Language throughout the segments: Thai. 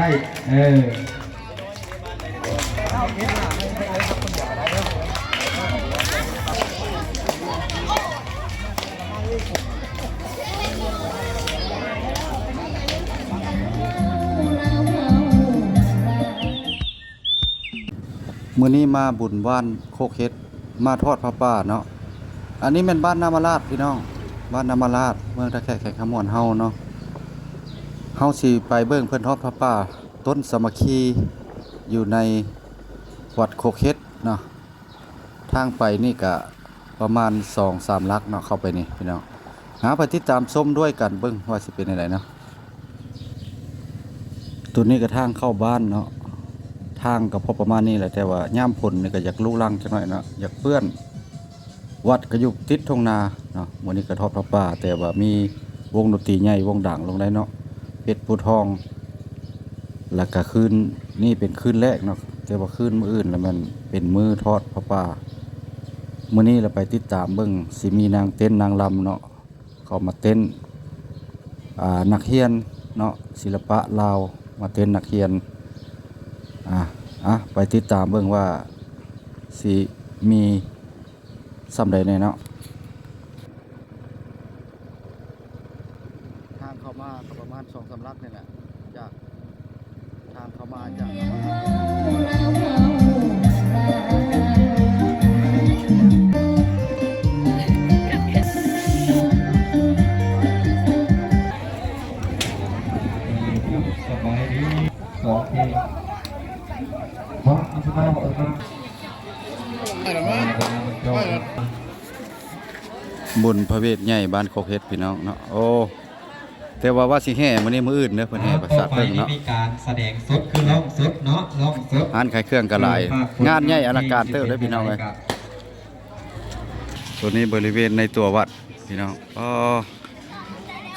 ได้มื้อนี้มาบุญบ้านโคกเฮ็ดมาทอดผ้าป่าเนาะอันนี้เป็นบ้านนามาราชพี่น้องบ้านนามาราชเมืองตะแคกแขกขมวนเฮาเนาะเฮาสิไปเบิ่งเพิ่นทอดผ้าป่าต้นสามัคคีอยู่ในวัดโคกเฮ็ดเนาะทางไปนี่ก็ประมาณ 2-3 ลักเนาะเข้าไปนี่พี่น้องหาไปติดตามชมด้วยกันเบิ่งว่าสิเป็นจังไดเนาะตัวนี้ก็ทางเข้าบ้านเนาะทางก็พอประมาณนี้แหละแต่ว่าย่ามฝนนี่ก็อยากลุลังจังหน่อยเนาะอยากเปื้อนวัดก็อยู่ติดทุ่งนาเนาะวันนี้ก็ทอดพระป่าแต่ว่ามีวงดนตรีใหญ่วงด่างลงได้เนาะเพชรภูทองแล้วก็คืนนี่เป็นคืนแรกเนาะแต่ว่าคืนมื้ออื่นแล้วมันเป็นมื้อทอดพระป่ามื้อนี้เราไปติดตามเบิ่งสิมีนางเต้นนางรำเนาะเขามาเต้นนักเรียนเนาะศิลปะลาวมาเต้นนักเรียนไปติดตามเบิ่งว่าสิมีสำใดแน่เนาะทางเข้ามาก็ประมาณ 2-3 ลักนี่แหละจากทางเข้ามาจากสบายดีสองเพลงเพราะอันสบายบอกว่าบุญพระเวทใหญ่บ้านโคกเฮ็ดพี่น้องเนาะโอ้แต่ว่าสิแห่มื้อนี้มื้ออื่นเด้อเพิ่นแห่ประสาทเพิ่งเนาะมีการแสดงสดคือร้องสดเนาะร้องสดร้านขายเครื่องก็หลายงานใหญ่อลังการเด้อเด้อพี่น้องเอ้ยตัวนี้บริเวณในตัววัดพี่น้อง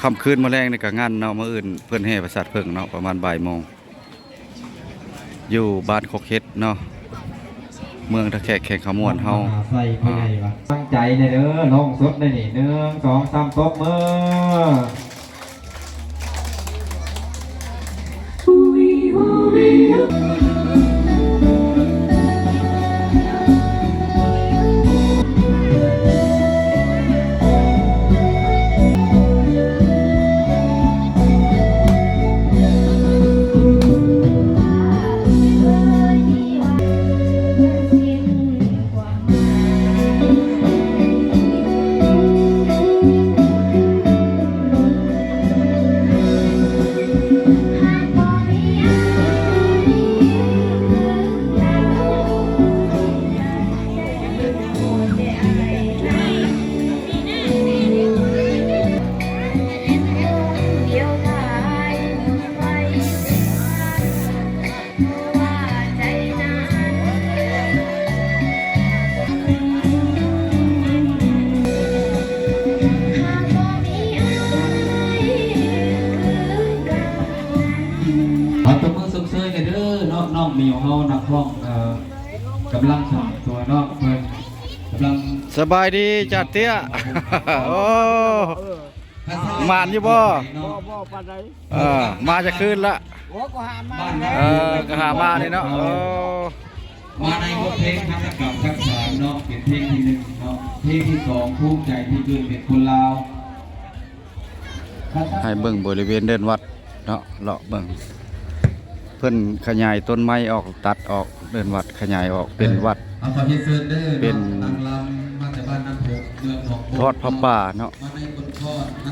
ค่ำคืนมื้อแรงนี่ก็งานเนาะมื้ออื่นเพิ่นแห่ประสาทเพิ่งเนาะประมาณบ่ายโมงอยู่บ้านโคกเฮ็ดเนาะเมืองตะแคกแขกขมวนเฮาใส่ไปไหนวะตั้งใจเด้อร้องสดได้นี่1 2 3ตบมืน้องมีของเขานักร้องกำลังสั่งตัวน้องเพื่อนกำลังสบายดีจัดเตี้ยโอ้มานอยู่บ่มาจะคืนละก็หามานี่เนาะมาในบทเพลงทั้งกับทั้ง3เนาะเป็นเพลงที่1เนาะเพลงที่2ภูมิใจที่เกิดเป็นคนลาวให้เบิ่งบริเวณเดินวัดเนาะเลาะเบิ่งเพิ่นขยายต้นไม้ออกตัดออกเดินวัดขยายออกเป็นวัดเป็นทอดพระป่าเนาะ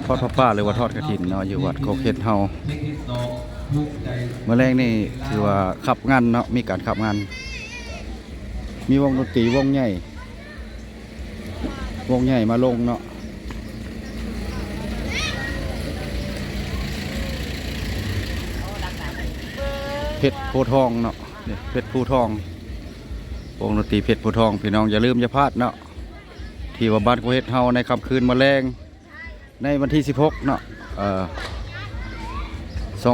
ทอดพระป่าหรือว่าทอดกฐินเนาะอยู่วัดโคกเฮ็ดเฮาเมื่อแรกนี่คือว่าขับงานเนาะมีการขับงานมีวงดนตรีวงใหญ่มาลงเนาะเพชรโพทองเนาะเพชรภูทองวงดนตรีเพชรภูทองพี่น้องอย่าลืมอย่าพลาดเนาะที่ว่าบ้านโคกเฮ็ดเฮาในค่ำคืนมื้อแรงในวันที่16เนาะ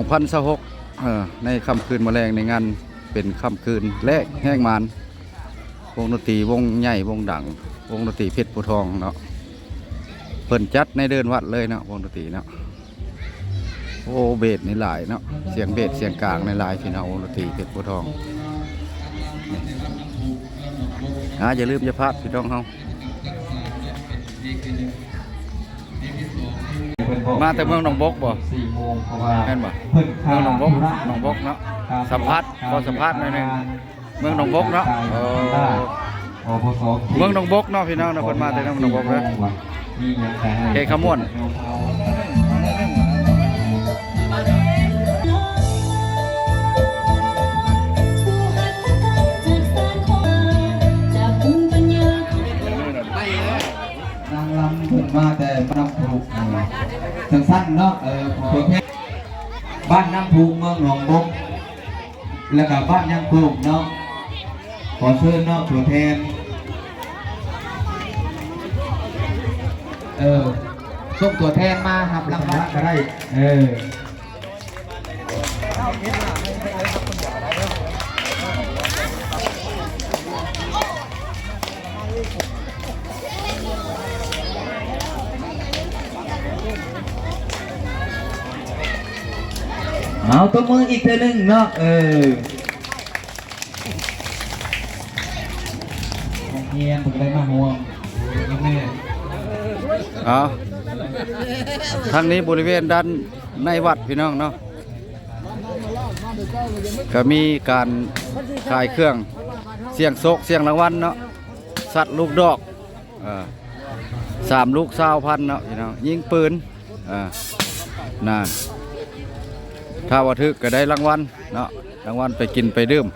2026ในค่ำคืนมื้อแรงในงานเป็นค่ำคืนแรกแห้งมันวงดนตรีวงใหญ่วงดังวงดนตรีเพชรภูทองเนาะเพิ่นจัดในเดินวัดเลยเนาะวงดนตรีเนาะ โอ้เบสนี่หลายเนาะเสียงเบสเสียงกลางในหลายพี่น้องวงดนตรีเพชรบัวทองอย่าลืมอย่าพลาดพี่น้องเฮามาแต่เมืองหนองบกบ่ 4 โมงเพราะว่า แม่นบ่ เพิ่น เมืองหนองบกเนาะสัมภาษณ์ขอสัมภาษณ์หน่อยหนึงเมืองหนองบกเนาะเมืองหนองบกเนาะพี่น้องเนาะเพิ่นมาแต่เมืองหนองบกเด้อเขตขมวน นางลำเพิ่นมาแต่น้ำพุสั้นๆเนาะตัวแค่บ้านน้ำพุเมืองหนองบกแล้วก็บ้านยังปลูกเนาะขอเชิญเนาะตัวแทนส่งตัวแทนมาครับรางวัลก็ได้เอาตัวมืออีกเท่านึงเนาะเงียบผมได้มาห่วงแม่ ทางนี้บริเวณด้านในวัดพี่น้องเนาะก็มีการขายเครื่องเสียงโศกเสียงรางวัลเนาะสัตว์ลูกดอก3 ลูก20,000เนาะพี่น้องยิงปืนนั่นถ้าว่าทึกก็ได้รางวัลเนาะรางวัลไปกินไปดื่ม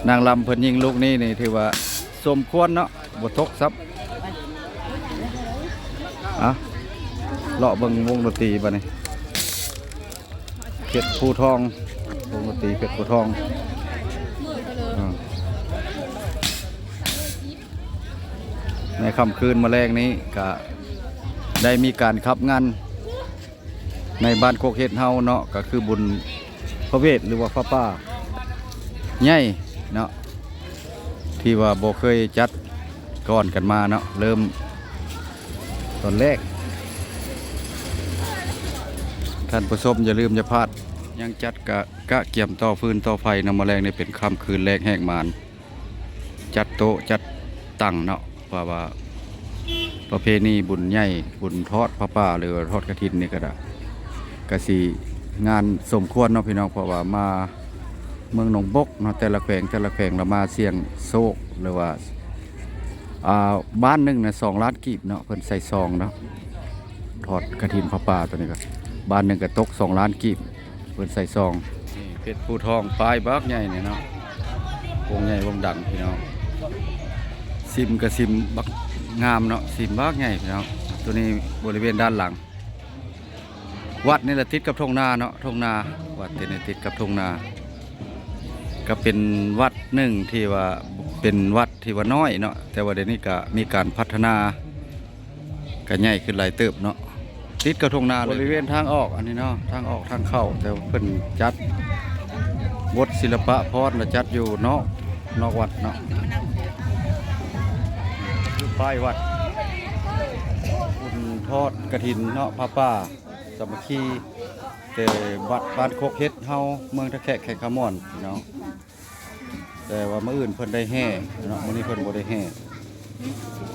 นางลำเพิ่นยิงลูกนี้นี่ถือว่าสมควรเนาะบ่ตกซับเลาะเบิ่งวงดนตรีบัดนี้เพชรภูทองวงดนตรีเพชรภูทองในค่ำคืนแมลงนี้ก็ได้มีการขับงานในบ้านโคกเฮ็ดเฮาเนาะก็คือบุญพระเวทหรือว่าพระป่าใหญ่เนาะที่ว่าบ่เคยจัดก่อนกันมาเนาะเริ่มตอนแรกท่านผู้ชมอย่าลืมอย่าพลาดยังจัดกะเกี่ยมต่อฟืนต่อไฟนำมาแรงในเป็นค่ำคืนแรกแห่งมานจัดโต๊ะจัดตั้งเนาะว่าประเพณีบุญใหญ่บุญทอดพระป่าหรือทอดกฐินนี่ก็ได้กสิงานสมควรเนาะพี่น้องเพราะว่ามาเมืองหนองบกเนาะแต่ละแขวงเรามาเสียงโศกหรือว่าบ้านหนึ่งนะ2 ล้านกีบเนาะเพิ่นใส่ซองเนาะทอดกฐินพระป่าตัวนี้ก็บ้านหนึ่งก็ตก2 ล้านกีบเพิ่นใส่ซองนี่เพชรภูทองปลายบักใหญ่เนี่ยเนาะวงใหญ่วงดังพี่น้องซิมกับซิมบักงามเนาะซิมบักใหญ่พี่น้องตัวนี้บริเวณด้านหลังวัดนี่แหละติดกับทุ่งนาเนาะทุ่งนาวัดติดกับทุ่งนาก็เป็นวัดหนึ่งที่ว่าเป็นวัดที่ว่าน้อยเนาะแต่ว่าเดี๋ยวนี้ก็มีการพัฒนาก็ใหญ่ขึ้นหลายเติบเนาะติดกับทุ่งนาบริเวณทางออกอันนี้เนาะทางออกทางเข้าแต่เพิ่นจัดบทศิลปะพรและจัดอยู่นอกวัดเนาะอยู่ป้ายวัดคุณทอดกฐินเนาะพระป่าสามัคคีแต่วัดบ้านโคกเฮ็ดเฮาเมืองตะแคกแขกขมอนเนาะแต่ว่ามื้ออื่นเพิ่นได้แห่เนาะมื้อนี้เพิ่นบ่ได้แห่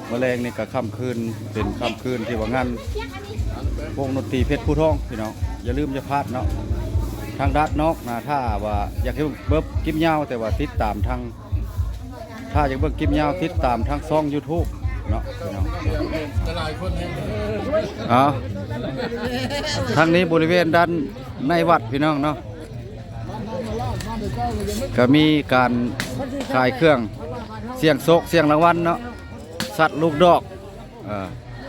แมลงนี่ก็ค่ำคืนเป็นค่ำคืนที่ว่างานวงดนตรีเพชรภูทองพี่น้องอย่าลืมอย่าพลาดเนาะทางด้านนอกนะถ้าว่าอยากให้เบิ่งคลิปยาวแต่ว่าติดตามทางถ้าอยากเบิ่งคลิปยาวติดตามทางช่อง YouTube เนาะพี่น้องทางนี้บริเวณด้านในวัดพี่น้องเนาะก็มีการขายเครื่องเสียงโศกเสียงรางวัลเนาะสัตว์ลูกดอก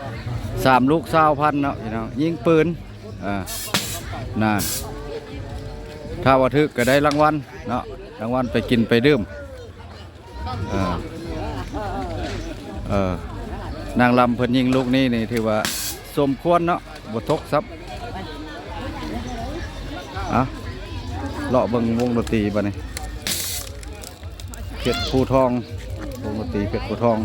3 ลูก20,000เนาะพี่น้องยิงปืนนั่นถ้าว่าทึกก็ได้รางวัลเนาะรางวัลไปกินไปดื่มนางลำเพิ่นยิงลูกนี้นี่ถือว่าสมควรเนาะบ่ตกซับเลาะเบิ่งวงดนตรีบัดนี้เพชรภูทองวงดนตรีเพชรภูทอง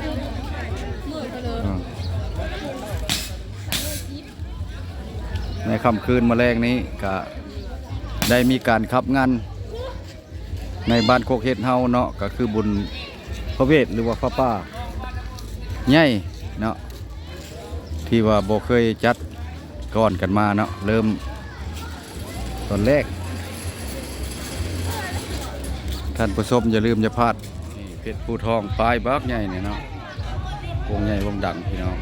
ในค่ำคืนมาแรงนี้ก็ได้มีการขับงานในบ้านโคกเฮ็ดเฮาเนาะก็คือบุญพระเวทหรือว่าพระป่าใหญ่เนาะที่ว่าบ่เคยจัดก่อนกันมาเนาะเริ่มตอนแรกท่านผู้ชมอย่าลืมอย่าพลาดนี่เพชรภูทองปลายบักใหญ่เนี่ยเนาะวงใหญ่วงดังพี่น้อง